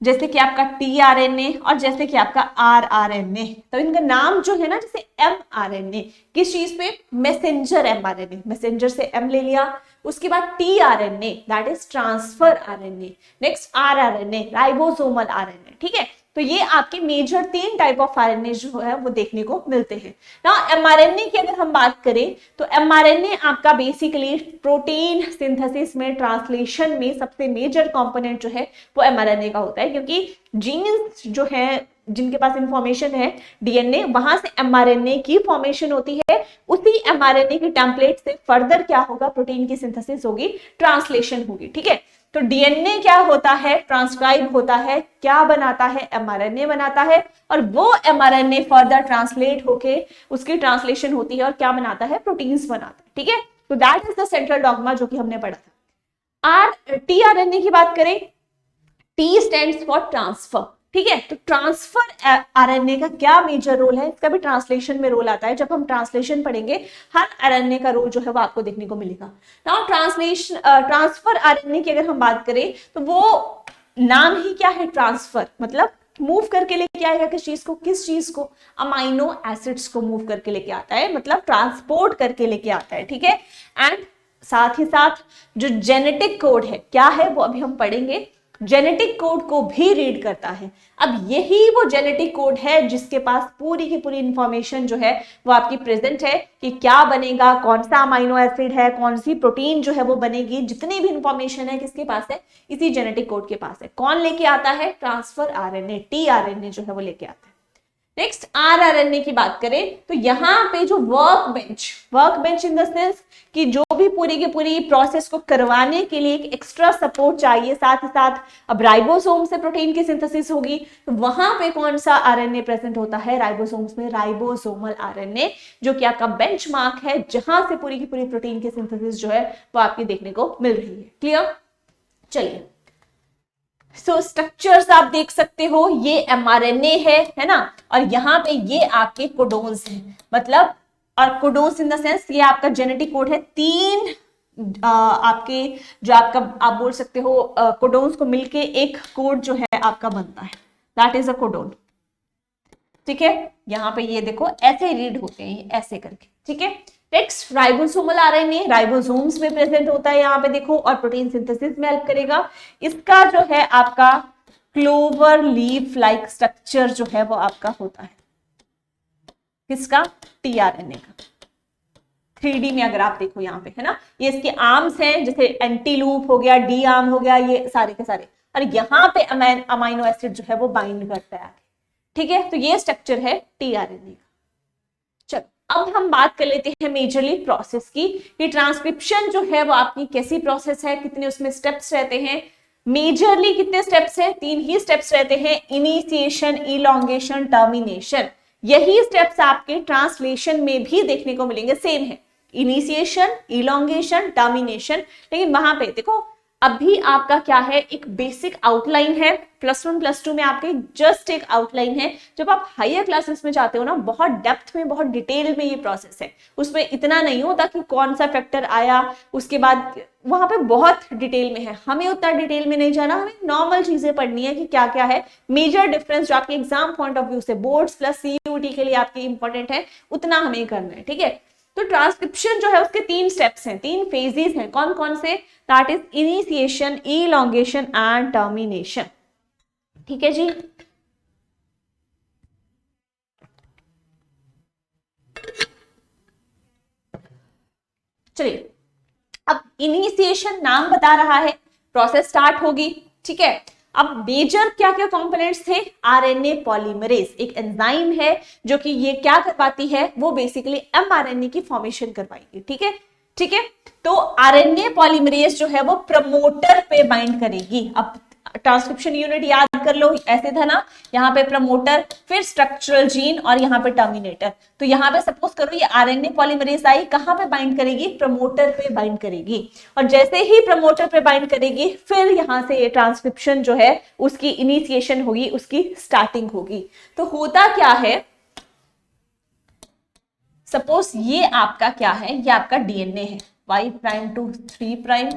जैसे कि आपका टीआरएनए, और जैसे कि आपका आरआरएनए। तो इनका नाम जो है ना, जैसे एमआरएनए किस चीज पे, मैसेंजर एमआरएनए, मैसेंजर से एम ले लिया। उसके बाद tRNA that is transfer RNA, next rRNA ribosomal RNA, ठीक है। तो ये आपके मेजर 3 टाइप ऑफ आरएनए जो है वो देखने को मिलते हैं ना। एमआरएनए की अगर हम बात करें तो एमआरएनए आपका बेसिकली प्रोटीन सिंथेसिस में, ट्रांसलेशन में सबसे मेजर कंपोनेंट जो है वो एमआरएनए का होता है, क्योंकि जीन्स जो है जिनके पास इंफॉर्मेशन है डीएनए, वहां से एमआरएनए की फॉर्मेशन होती है। उसी एमआरएनए के टेम्पलेट से फर्दर क्या होगा, प्रोटीन की सिंथेसिस होगी, ट्रांसलेशन होगी, ठीक है। तो डीएनए क्या होता है, ट्रांसक्राइब होता है, क्या बनाता है, एमआरएनए बनाता है, और वो एमआरएनए फर्दर ट्रांसलेट होके उसकी ट्रांसलेशन होती है और क्या बनाता है, प्रोटीन्स बनाता है, ठीक है। तो that is the central dogma जो कि हमने पढ़ा था। टीआरएनए की बात करें, टी स्टैंड्स फॉर ट्रांसफर, ठीक है। तो ट्रांसफर आरएनए का क्या मेजर रोल है, इसका भी ट्रांसलेशन में रोल आता है। जब हम ट्रांसलेशन पढ़ेंगे हर आरएनए का रोल जो है वो आपको देखने को मिलेगा। नाउ ट्रांसफर आरएनए की अगर हम बात करें तो वो नाम ही क्या है, ट्रांसफर, मतलब मूव करके लेके आएगा किस चीज को, अमाइनो एसिड्स को मूव करके लेके आता है, मतलब ट्रांसपोर्ट करके लेके आता है, ठीक है। एंड साथ ही साथ जो जेनेटिक कोड है क्या है वो अभी हम पढ़ेंगे, जेनेटिक कोड को भी रीड करता है। अब यही वो जेनेटिक कोड है जिसके पास पूरी की पूरी इंफॉर्मेशन जो है वो आपकी प्रेजेंट है कि क्या बनेगा, कौन सा अमाइनो एसिड है, कौन सी प्रोटीन जो है वो बनेगी, जितनी भी इंफॉर्मेशन है किसके पास है, इसी जेनेटिक कोड के पास है। कौन लेके आता है, ट्रांसफर आरएनए, टीआरएनए जो है वो लेके आता है। नेक्स्ट आरआरएनए की बात करें तो यहाँ पे जो work bench in the sense कि जो भी पूरी की पूरी प्रोसेस को करवाने के लिए एक एक्स्ट्रा सपोर्ट चाहिए, साथ ही साथ अब राइबोसोम से प्रोटीन की सिंथेसिस होगी, तो वहां पे कौन सा आरएनए प्रेजेंट होता है, राइबोसोम्स में राइबोसोमल आरएनए, जो कि आपका बेंचमार्क है जहां से पूरी की पूरी प्रोटीन की सिंथेसिस जो है वो आपकी देखने को मिल रही है। क्लियर, चलिए। सो स्ट्रक्चर्स आप देख सकते हो, ये एमआरएनए है ना, और यहाँ पे ये आपके कोडोन्स हैं, मतलब और कोडोन्स इन द सेंस ये आपका जेनेटिक कोड है। तीन आपके जो आपका आप बोल सकते हो कोडोन्स को मिलके एक कोड जो है आपका बनता है, दैट इज अ कोडोन, ठीक है। यहाँ पे ये देखो ऐसे रीड होते हैं ऐसे करके, ठीक है। नेक्स्ट राइबोसोमल आरएनए राइबोसोम्स में प्रेजेंट होता है, यहाँ पे देखो, और प्रोटीन सिंथेसिस में हेल्प करेगा। इसका जो है आपका क्लोवर लीफ लाइक स्ट्रक्चर जो है वो आपका होता है, किसका, टीआरएनए का। 3D में अगर आप देखो यहाँ पे है ना, ये इसके आर्म्स हैं, जैसे एंटीलूप हो गया, डी आर्म हो गया, ये सारे के सारे, और यहाँ पे अमाइनो एसिड जो है वो बाइंड करता है, ठीक है। तो ये स्ट्रक्चर है टीआरएनए का। चलो अब हम बात कर लेते हैं मेजरली प्रोसेस की, कि ट्रांसक्रिप्शन जो है वो आपकी कैसी प्रोसेस है, कितने उसमें स्टेप्स रहते हैं। मेजरली कितने स्टेप्स है, 3 ही स्टेप्स रहते हैं, इनिशिएशन, इलॉन्गेशन, टर्मिनेशन। यही स्टेप्स आपके ट्रांसलेशन में भी देखने को मिलेंगे, सेम है, इनिशिएशन, इलॉन्गेशन, टर्मिनेशन। लेकिन वहां पे देखो अभी आपका क्या है, एक बेसिक आउटलाइन है, +1 +2 में आपके जस्ट एक आउटलाइन है। जब आप हायर क्लासेस में जाते हो ना, बहुत डेप्थ में, बहुत डिटेल में ये प्रोसेस है, उसमें इतना नहीं होता कि कौन सा फैक्टर आया, उसके बाद वहां पे बहुत डिटेल में है। हमें उतना डिटेल में नहीं जाना, हमें नॉर्मल चीजें पढ़नी है कि क्या क्या है, मेजर डिफरेंस जो आपके एग्जाम पॉइंट ऑफ व्यू से बोर्ड्स प्लस सीयूटी के लिए आपके इंपॉर्टेंट है, उतना हमें करना है, ठीक है। तो ट्रांसक्रिप्शन जो है उसके 3 स्टेप्स हैं, 3 फेजेस हैं, कौन कौन से, that is initiation, elongation and termination, ठीक है जी। चलिए, अब इनिशिएशन नाम बता रहा है, प्रोसेस स्टार्ट होगी, ठीक है। अब मेजर क्या क्या कंपोनेंट्स थे, आरएनए पॉलीमरेज एक एंजाइम है जो कि ये क्या करवाती है, वो बेसिकली एमआरएनए की फॉर्मेशन करवाएगी, ठीक है, ठीक है। तो आरएनए पॉलीमरेज जो है वो प्रमोटर पे बाइंड करेगी। अब ट्रांसक्रिप्शन यूनिट याद कर लो, ऐसे था ना, यहाँ पे प्रमोटर, फिर स्ट्रक्चरल जीन, और यहाँ पे टर्मिनेटर। तो यहाँ पे सपोज करो ये आरएनए पॉलीमरेज आई, कहाँ पे बाइंड करेगी, प्रमोटर पे बाइंड करेगी, और जैसे ही प्रमोटर पे बाइंड करेगी फिर यहाँ से ट्रांसक्रिप्शन जो है उसकी इनिशिएशन होगी, उसकी स्टार्टिंग होगी। तो होता क्या है, सपोज ये आपका क्या है, ये आपका डीएनए है, Y' to 3',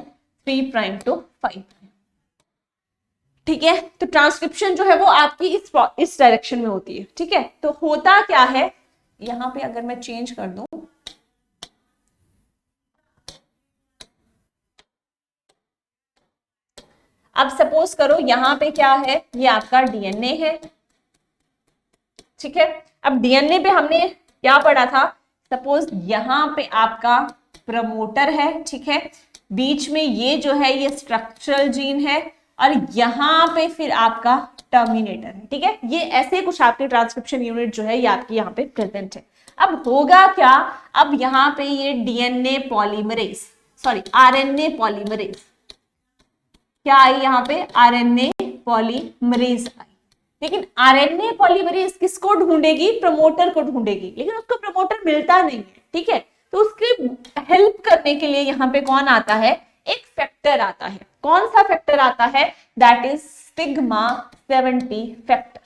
3' to 5', ठीक है। तो ट्रांसक्रिप्शन जो है वो आपकी इस डायरेक्शन में होती है, ठीक है। तो होता क्या है, यहां पे अगर मैं चेंज कर दूं, अब सपोज करो यहां पे क्या है, ये आपका डीएनए है, ठीक है। अब डीएनए पे हमने क्या पढ़ा था, सपोज यहां पे आपका प्रमोटर है, ठीक है, बीच में ये जो है ये स्ट्रक्चरल जीन है, और यहां पे फिर आपका टर्मिनेटर है, ठीक है। ये ऐसे कुछ आपके ट्रांसक्रिप्शन यूनिट जो है ये आपकी यहाँ पे प्रेजेंट है। अब होगा क्या, अब यहाँ पे ये DNA polymerase, sorry RNA polymerase, क्या आई यहाँ पे, आरएनए पॉलीमरेज आई। लेकिन आरएनए पॉलीमरेज किसको ढूंढेगी, प्रमोटर को ढूंढेगी, लेकिन उसको प्रमोटर मिलता नहीं है, ठीक है। तो उसकी हेल्प करने के लिए यहाँ पे कौन आता है, एक फैक्टर आता है। कौन सा फैक्टर आता है, दैट इज सिग्मा 70 फैक्टर।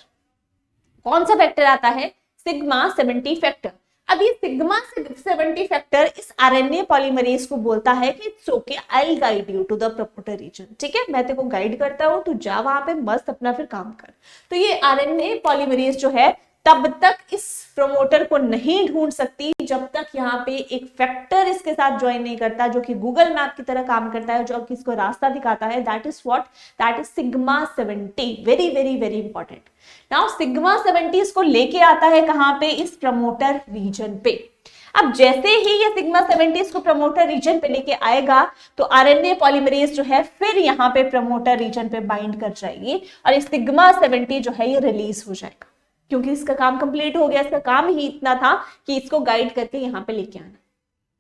कौन सा फैक्टर आता है, सिग्मा 70 फैक्टर। अब ये सिग्मा 70 फैक्टर इस आरएनए पॉलीमरेज को बोलता है कि it's okay, I will guide you to the promoter region. ठीक है, मैं तेरे को गाइड करता हूं, तू जा वहां पे मस्त अपना फिर काम कर। तो ये आरएनए पॉलीमरेज जो है तब तक इस प्रमोटर को नहीं ढूंढ सकती जब तक यहाँ पे एक फैक्टर इसके साथ ज्वाइन नहीं करता, जो कि गूगल मैप की तरह काम करता है, जो किसको रास्ता दिखाता है। That is what, that is sigma 70। Very very very important. Now sigma 70 इसको लेके आता है कहां पे, इस प्रमोटर रीजन पे। अब जैसे ही ये सिग्मा 70 इसको प्रमोटर रीजन पे लेके आएगा तो आरएनए पॉलीमरेज जो है फिर यहाँ पे प्रमोटर रीजन पे बाइंड कर जाएगी और ये सिग्मा 70 जो है ये रिलीज हो जाएगा, क्योंकि इसका काम कंप्लीट हो गया। इसका काम ही इतना था कि इसको गाइड करके यहाँ पे लेके आना।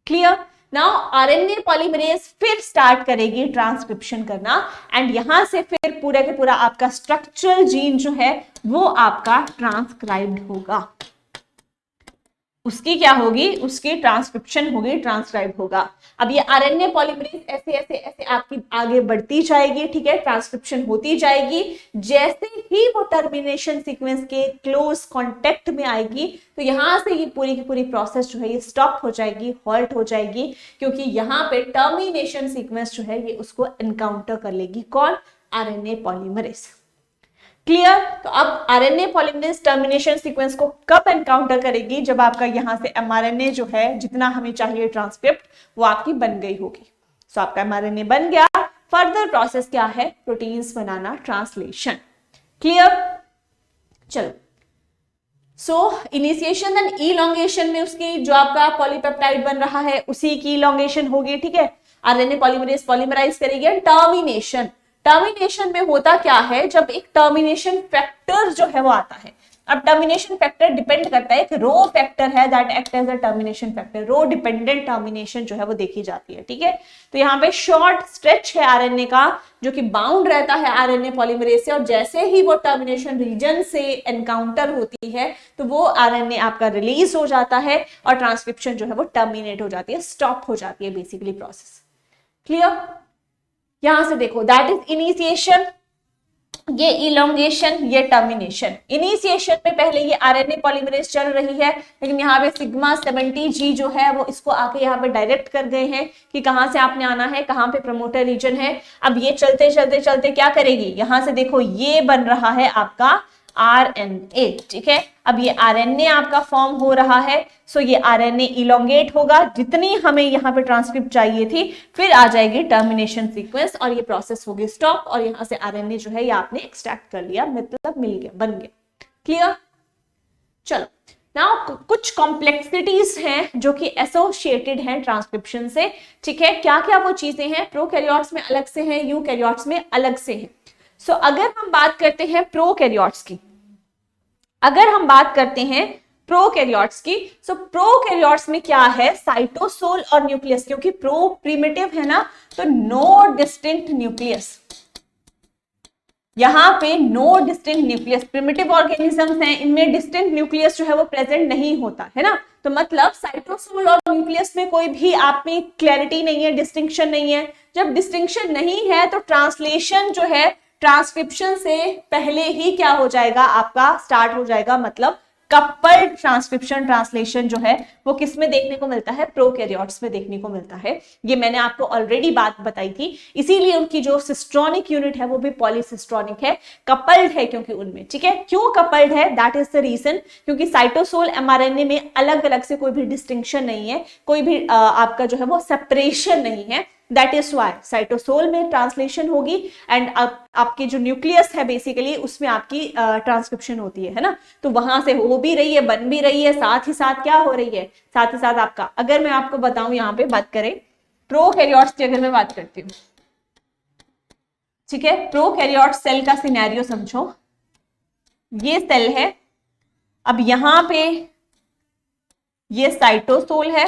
क्लियर? नाउ आरएनए पॉलीमरेज फिर स्टार्ट करेगी ट्रांसक्रिप्शन करना एंड यहां से फिर पूरा के पूरा आपका स्ट्रक्चरल जीन जो है वो आपका ट्रांसक्राइब्ड होगा। उसकी क्या होगी, उसकी ट्रांसक्रिप्शन होगी, ट्रांसक्राइब होगा। अब ये आरएनए पॉलीमरेज ऐसे ऐसे ऐसे आपकी आगे बढ़ती जाएगी, ठीक है, ट्रांसक्रिप्शन होती जाएगी। जैसे ही वो टर्मिनेशन सीक्वेंस के क्लोज कांटेक्ट में आएगी तो यहां से ये पूरी की पूरी प्रोसेस जो है ये स्टॉप हो जाएगी, हॉल्ट हो जाएगी, क्योंकि यहाँ पे टर्मिनेशन सीक्वेंस जो है ये उसको एनकाउंटर कर लेगी। कौन? RNA polymerase. क्लियर? तो अब आरएनए पॉलीमरेज टर्मिनेशन सीक्वेंस को कब एनकाउंटर करेगी, जब आपका यहां से एमआरएनए जो है जितना हमें चाहिए ट्रांसक्रिप्ट वो आपकी बन गई होगी। सो आपका एमआरएनए बन गया। फर्दर प्रोसेस क्या है, प्रोटीन्स बनाना, ट्रांसलेशन। क्लियर? चलो, सो इनिशिएशन एंड इलॉन्गेशन में उसकी जो आपका पॉलीपेप्टाइड बन रहा है उसी की इलॉन्गेशन होगी। ठीक है, आरएनए पॉलीमरेज पॉलीमराइज करेगी। टर्मिनेशन, टर्मिनेशन में होता क्या है, जब एक टर्मिनेशन फैक्टर जो है वो आता है। अब टर्मिनेशन फैक्टर डिपेंड करता है, एक रो फैक्टर है that act as a termination factor. Rho dependent termination जो है वो देखी जाती है। ठीक है, तो यहाँ पे शॉर्ट स्ट्रेच है आरएनए का जो कि बाउंड रहता है आरएनए पॉलीमरेज से, और जैसे ही वो टर्मिनेशन रीजन से एनकाउंटर होती है तो वो आरएनए आपका रिलीज हो जाता है और ट्रांसक्रिप्शन जो है वो टर्मिनेट हो जाती है, स्टॉप हो जाती है बेसिकली प्रोसेस। क्लियर? यहां से देखो, दैट इज इनिशिएशन, ये इलोंगेशन, ये टर्मिनेशन। इनिशिएशन में पहले ये आरएनए पॉलीमरेज चल रही है, लेकिन यहाँ पे सिग्मा 70G जो है वो इसको आके यहाँ पे डायरेक्ट कर गए हैं कि कहाँ से आपने आना है, कहाँ पे प्रमोटर रीजन है। अब ये चलते चलते चलते क्या करेगी, यहाँ से देखो ये बन रहा है आपका आरएनए। ठीक है, अब ये आरएनए आपका फॉर्म हो रहा है। सो ये आरएनए इलोंगेट होगा, जितनी हमें यहाँ पे ट्रांसक्रिप्ट चाहिए थी, फिर आ जाएगी टर्मिनेशन सीक्वेंस और ये प्रोसेस होगी स्टॉप, और यहाँ से आरएनए जो है ये आपने एक्सट्रैक्ट कर लिया, मतलब मिल गया, बन गया। क्लियर? चलो, नाउ कुछ कॉम्प्लेक्सिटीज हैं जो कि एसोसिएटेड हैं ट्रांसक्रिप्शन से। ठीक है, क्या क्या वो चीजें हैं, प्रोकैरियोट्स में अलग से हैं, यूकैरियोट्स में अलग से हैं। सो अगर हम बात करते हैं प्रोकैरियोट्स की, अगर हम बात करते हैं प्रोकैरियोट्स की, सो प्रोकैरियोट्स में क्या है, साइटोसोल और न्यूक्लियस। क्योंकि प्रो प्रिमिटिव है ना, तो नो डिस्टिंक्ट न्यूक्लियस, यहां पे no distinct nucleus. Primitive organisms हैं, इनमें डिस्टिंक्ट न्यूक्लियस जो है वो प्रेजेंट नहीं होता है ना, तो मतलब साइटोसोल और न्यूक्लियस में कोई भी आप में क्लैरिटी नहीं है, डिस्टिंक्शन नहीं है। जब डिस्टिंक्शन नहीं है तो ट्रांसलेशन जो है ट्रांसक्रिप्शन से पहले ही क्या हो जाएगा, आपका स्टार्ट हो जाएगा, मतलब कपल्ड ट्रांसक्रिप्शन ट्रांसलेशन जो है वो किस में देखने को मिलता है, प्रोकैरियोट्स में देखने को मिलता है। ये मैंने आपको ऑलरेडी बात बताई थी, इसीलिए उनकी जो सिस्ट्रॉनिक यूनिट है वो भी पॉलीसिस्ट्रॉनिक है, कपल्ड है क्योंकि उनमें। ठीक है, क्यों कपल्ड है, दैट इज द रीजन, क्योंकि साइटोसोल एमआरएनए में अलग अलग से कोई भी डिस्टिंक्शन नहीं है, कोई भी आपका जो है वो सेपरेशन नहीं है। दैट इज वाई साइटोसोल में ट्रांसलेशन होगी एंड आपके जो न्यूक्लियस है बेसिकली उसमें आपकी ट्रांसक्रिप्शन होती है ना, तो वहां से हो भी रही है, बन भी रही है, साथ ही साथ क्या हो रही है, साथ ही साथ आपका, अगर मैं आपको बताऊं, यहाँ पे बात करें प्रोकैरियोट्स की, अगर मैं बात करती हूँ, ठीक है, प्रोकैरियोट सेल का सिनेरियो समझो। ये सेल है, अब यहां पे ये साइटोसोल है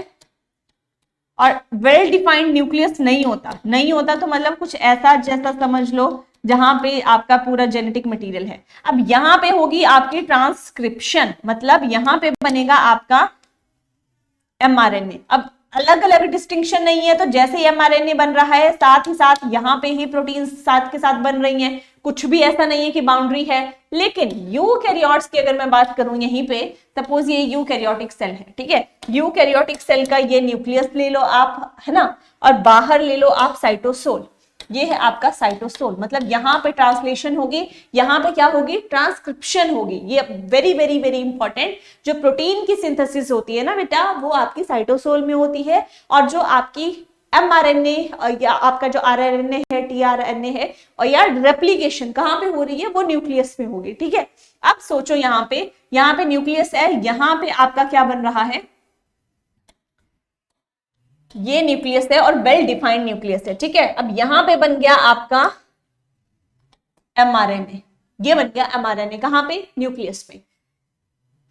और वेल डिफाइंड न्यूक्लियस नहीं होता, नहीं होता तो मतलब कुछ ऐसा जैसा समझ लो जहां पे आपका पूरा जेनेटिक मटेरियल है। अब यहां पे होगी आपकी ट्रांसक्रिप्शन, मतलब यहां पे बनेगा आपका एमआरएनए। अब अलग अलग डिस्टिंक्शन नहीं है, तो जैसे एमआरएनए बन रहा है साथ ही साथ यहाँ पे ही प्रोटीन साथ के साथ बन रही हैं, कुछ भी ऐसा नहीं है कि बाउंड्री है, लेकिन यूकैरियोट्स की अगर मैं बात करूं यहीं पे, सपोज ये यूकैरियोटिक सेल है, ठीक है, यूकैरियोटिक सेल का ये न्यूक्लियस ले लो आप, है ना, और बाहर ले लो आप साइटोसोल, ये है आपका साइटोसोल, मतलब यहाँ पे ट्रांसलेशन होगी, यहाँ पे क्या होगी, ट्रांसक्रिप्शन होगी। ये वेरी वेरी वेरी इंपॉर्टेंट, जो प्रोटीन की सिंथेसिस होती है ना बेटा, वो आपकी साइटोसोल में होती है, और जो आपकी mRNA या आपका जो RNA है, tRNA है, और यार रेप्लिकेशन कहाँ पे हो रही है, वो न्यूक्लियस में होगी, ठीक है। अब सोचो यहाँ पे न्यूक्लियस है, यहाँ पे आपका क्या बन रहा है, ये न्यूक्लियस है और वेल डिफाइंड न्यूक्लियस है, ठीक है। अब यहां पे बन गया आपका mRNA, ये बन गया mRNA कहां पे, न्यूक्लियस पे।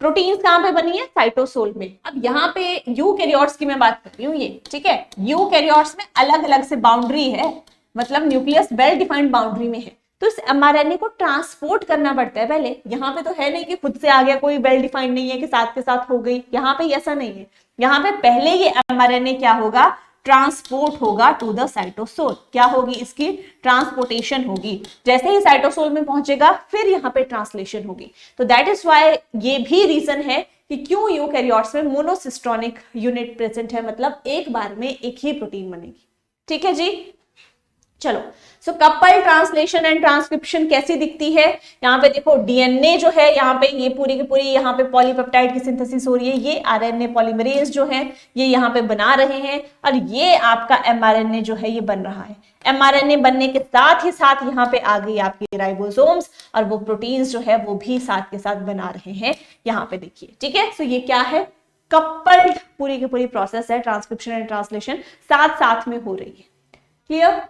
प्रोटीन्स कहां पे बनी है, साइटोसोल में। अब यहाँ पे यूकैरियोट्स की मैं बात कर रही हूँ, ये ठीक है, यूकैरियोट्स में अलग अलग से बाउंड्री है, मतलब न्यूक्लियस वेल डिफाइंड बाउंड्री में है, तो इस mRNA को ट्रांसपोर्ट करना पड़ता है पहले। यहाँ पे तो है नहीं कि खुद से आ गया, कोई वेल डिफाइंड नहीं है कि साथ के साथ हो गई, यहाँ पे ऐसा नहीं है। यहाँ पे पहले ये mRNA क्या होगा, ट्रांसपोर्ट होगा टू द साइटोसोल, क्या होगी इसकी, ट्रांसपोर्टेशन होगी। जैसे ही साइटोसोल में पहुंचेगा फिर यहाँ पे ट्रांसलेशन होगी। तो दैट इज वाई ये भी रीजन है कि क्यों यूकैरियोट्स में मोनोसिस्टोनिक यूनिट प्रेजेंट है, मतलब एक बार में एक ही प्रोटीन बनेगी, ठीक है जी। चलो, सो कपल ट्रांसलेशन एंड ट्रांसक्रिप्शन कैसी दिखती है, यहाँ पे देखो डीएनए जो है, यहाँ पे ये पूरी की पूरी यहाँ पे पॉलीपेप्टाइड की सिंथेसिस हो रही है, ये आरएनए पॉलीमरेज जो है ये यहाँ पे बना रहे हैं, और ये आपका एमआरएनए जो है ये बन रहा है। एमआरएनए बनने के साथ ही साथ यहाँ पे आ गई आपकी राइबोसोम्स, और वो प्रोटीन्स जो है वो भी साथ के साथ बना रहे हैं, यहाँ पे देखिए, ठीक है। सो ये क्या है, कपल्ड पूरी की पूरी प्रोसेस है, ट्रांसक्रिप्शन एंड ट्रांसलेशन साथ साथ में हो रही है, क्लियर।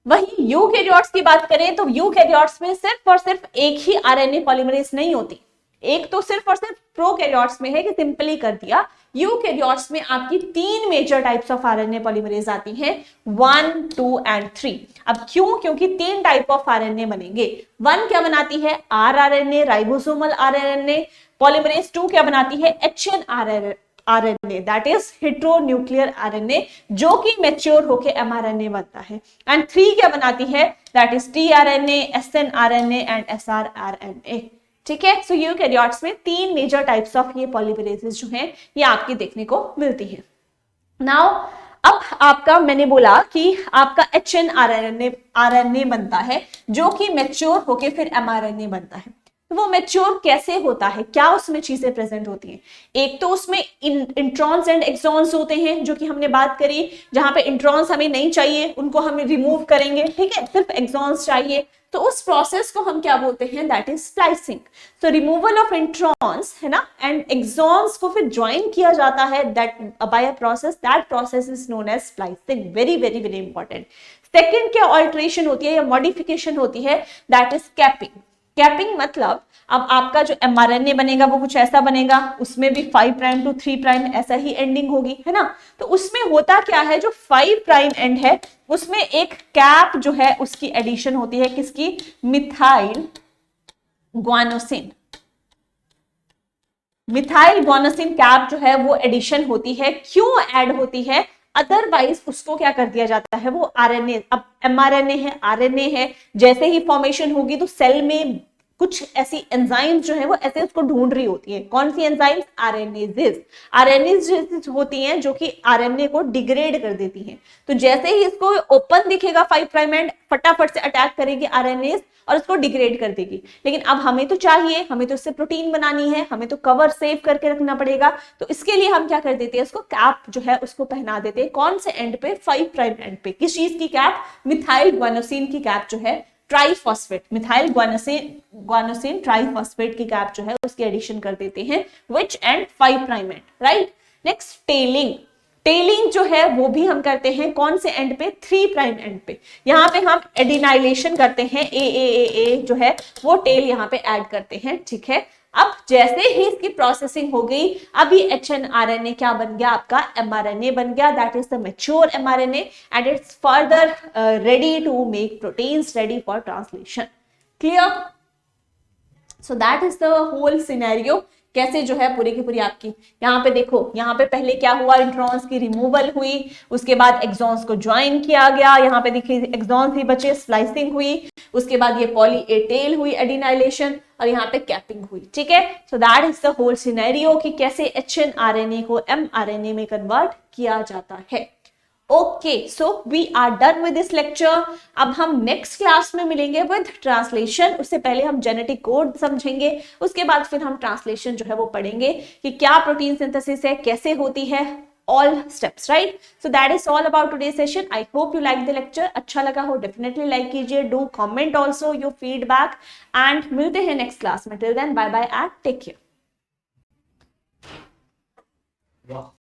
वही यूकैरियोट्स की बात करें तो यूकैरियोट्स में सिर्फ और सिर्फ एक ही आरएनए पॉलीमरेज नहीं होती, एक तो सिर्फ और सिर्फ प्रोकैरियोट्स में है कि सिंपली कर दिया। यूकैरियोट्स में आपकी 3 major types of RNA polymerase आती हैं, 1, 2 एंड 3। अब क्यों, क्योंकि 3 टाइप ऑफ आरएनए बनेंगे। 1 क्या बनाती है, आरआरएनए, राइबोसोमल आरएनए। पॉलीमरेज 2 क्या बनाती है, एचएनआरएनए, दैट इज हेटेरोन्यूक्लियर आरएनए, जो कि मैच्योर होके एमआरएनए बनता है। एंड 3 क्या बनाती है, दैट इज टीआरएनए, एसएनआरएनए एंड एसआरआरएनए, ठीक है। सो यूकैरियोट्स में 3 मेजर टाइप्स ऑफ ये पॉलीमरेजेस जो हैं ये आपकी देखने को मिलती है। नाउ अब आपका मैंने बोला कि आपका एचएनआरएनए बनता है, जो कि मैच्योर होके फिर एमआरएनए बनता है। तो वो मैच्योर कैसे होता है, क्या उसमें चीजें प्रेजेंट होती हैं। एक तो उसमें इंट्रॉन्स एंड एक्सॉन्स होते हैं, जो कि हमने बात करी, जहां पे इंट्रॉन्स हमें नहीं चाहिए उनको हम रिमूव करेंगे, ठीक है, सिर्फ एक्सॉन्स चाहिए। तो उस प्रोसेस को हम क्या बोलते हैं, दैट इज स्प्लाइसिंग। तो रिमूवल ऑफ इंट्रॉन्स है ना एंड एक्सॉन्स को फिर ज्वाइन किया जाता है, that by a process, that process is known as splicing. Very very very important. Second क्या ऑल्ट्रेशन होती है या मॉडिफिकेशन होती है, दैट इज कैपिंग। कैपिंग मतलब अब आपका जो एमआरएनए बनेगा वो कुछ ऐसा बनेगा, उसमें भी 5 प्राइम टू 3 प्राइम ऐसा ही एंडिंग होगी, है ना। तो उसमें होता क्या है, जो 5 प्राइम एंड है उसमें एक कैप जो है उसकी एडिशन होती है, किसकी, methyl guanosine. Methyl guanosine cap जो है वो एडिशन होती है, क्यों ऐड होती है, अदरवाइज उसको क्या कर दिया जाता है, वो आरएनए, अब एमआरएनए है, आरएनए है, जैसे ही फॉर्मेशन होगी तो सेल में कुछ ऐसी एंजाइम्स जो है वो ऐसे उसको ढूंढ रही होती है। कौन सी एंजाइम्स, आरएनएज होती हैं, जो कि आरएनए को डिग्रेड कर देती हैं। तो जैसे ही इसको ओपन दिखेगा 5 प्राइम एंड, फटाफट से अटैक करेगी आरएनएज और उसको डिग्रेड कर देगी। लेकिन अब हमें तो चाहिए, हमें तो इससे प्रोटीन बनानी है, हमें तो कवर सेव करके रखना पड़ेगा, तो इसके लिए हम क्या कर देते हैं, उसको कैप जो है उसको पहना देते हैं। कौन से एंड पे, 5 प्राइम एंड पे। किस चीज की कैप, मिथाइल ग्वानोसिन की कैप जो है, ट्राइफॉस्फेट, मिथाइल ग्वानोसिन ट्राइफॉस्फेट की कैप जो है उसकी एडिशन कर देते हैं, which end 5 prime end, right. Next tailing. Tailing जो है वो भी हम करते हैं कौन से एंड पे, 3 प्राइम एंड पे। यहाँ पे हम एडिनाइलेशन करते हैं, ए जो है वो टेल यहाँ पे ऐड करते हैं, ठीक है। अब जैसे ही इसकी प्रोसेसिंग हो गई, अभी एचएनआरएनए क्या बन गया, आपका एमआरएनए बन गया, that is the mature mRNA and it's further ready to make proteins, ready for translation, clear. So that is the whole scenario, कैसे जो है पूरी की पूरी आपकी। यहाँ पे देखो, यहाँ पे पहले क्या हुआ, इंट्रॉन्स की रिमूवल हुई, उसके बाद एक्सॉन्स को ज्वाइन किया गया, यहाँ पे देखिए एक्सॉन्स ही बचे, स्प्लाइसिंग हुई, उसके बाद ये पॉली ए टेल हुई, एडिनाइलेशन, और यहाँ पे कैपिंग हुई, ठीक है। So that is the whole scenario कि कैसे HNRNA को mRNA में कन्वर्ट किया जाता है। Okay, so we are done with this lecture. अब हम नेक्स्ट क्लास में मिलेंगे विद ट्रांसलेशन। उससे पहले हम जेनेटिक कोड समझेंगे, उसके बाद फिर हम ट्रांसलेशन जो है वो पढ़ेंगे कि क्या प्रोटीन सिंथेसिस है, कैसे होती है, all steps, right? So that is all about today's session. I hope you like the lecture. अच्छा लगा हो definitely like कीजिए, do comment also your feedback and मिलते हैं next class में. Till then, bye bye and take care.